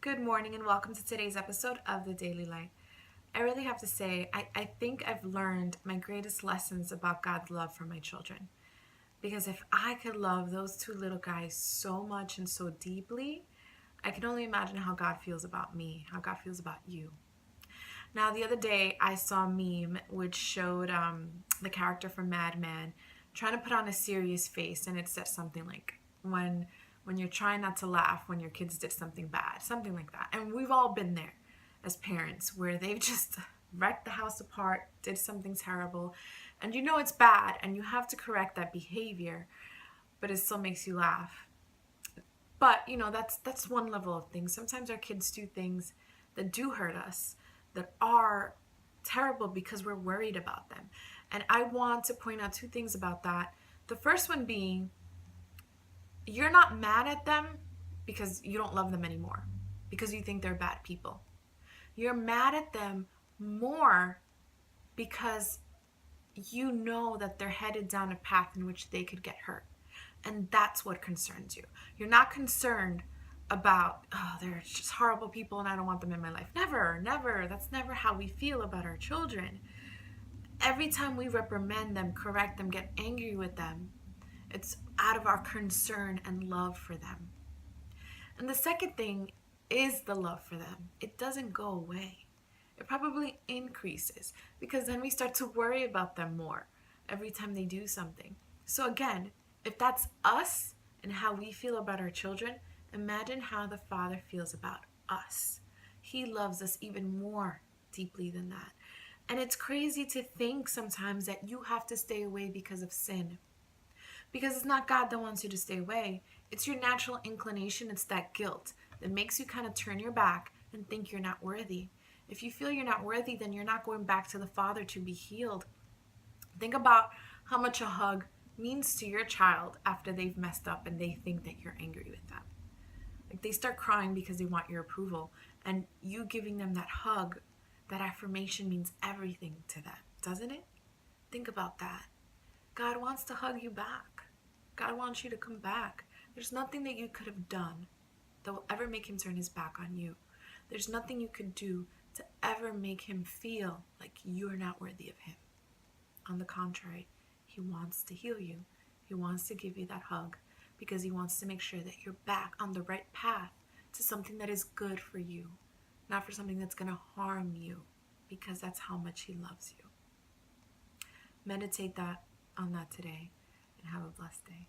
Good morning and welcome to today's episode of The Daily Light. I really have to say, I think I've learned my greatest lessons about God's love for my children. Because if I could love those two little guys so much and so deeply, I can only imagine how God feels about me, how God feels about you. Now, the other day, I saw a meme which showed the character from Mad Men trying to put on a serious face, and it said something like, when you're trying not to laugh when your kids did something bad, something like that. And we've all been there as parents where they've just wrecked the house apart, did something terrible, and you know it's bad, and you have to correct that behavior, but it still makes you laugh. But that's one level of things. Sometimes our kids do things that do hurt us, that are terrible because we're worried about them. And I want to point out two things about that. The first one being, you're not mad at them because you don't love them anymore, because you think they're bad people. You're mad at them more because you know that they're headed down a path in which they could get hurt. And that's what concerns you. You're not concerned about, oh, they're just horrible people and I don't want them in my life. Never, never. That's never how we feel about our children. Every time we reprimand them, correct them, get angry with them, it's out of our concern and love for them. And the second thing is the love for them. It doesn't go away. It probably increases because then we start to worry about them more every time they do something. So again, if that's us and how we feel about our children, imagine how the Father feels about us. He loves us even more deeply than that. And it's crazy to think sometimes that you have to stay away because of sin. Because it's not God that wants you to stay away. It's your natural inclination. It's that guilt that makes you kind of turn your back and think you're not worthy. If you feel you're not worthy, then you're not going back to the Father to be healed. Think about how much a hug means to your child after they've messed up and they think that you're angry with them. Like, they start crying because they want your approval. And you giving them that hug, that affirmation means everything to them, doesn't it? Think about that. God wants to hug you back. God wants you to come back. There's nothing that you could have done that will ever make him turn his back on you. There's nothing you could do to ever make him feel like you're not worthy of him. On the contrary, he wants to heal you. He wants to give you that hug because he wants to make sure that you're back on the right path to something that is good for you, not for something that's going to harm you, because that's how much he loves you. Meditate on that today and have a blessed day.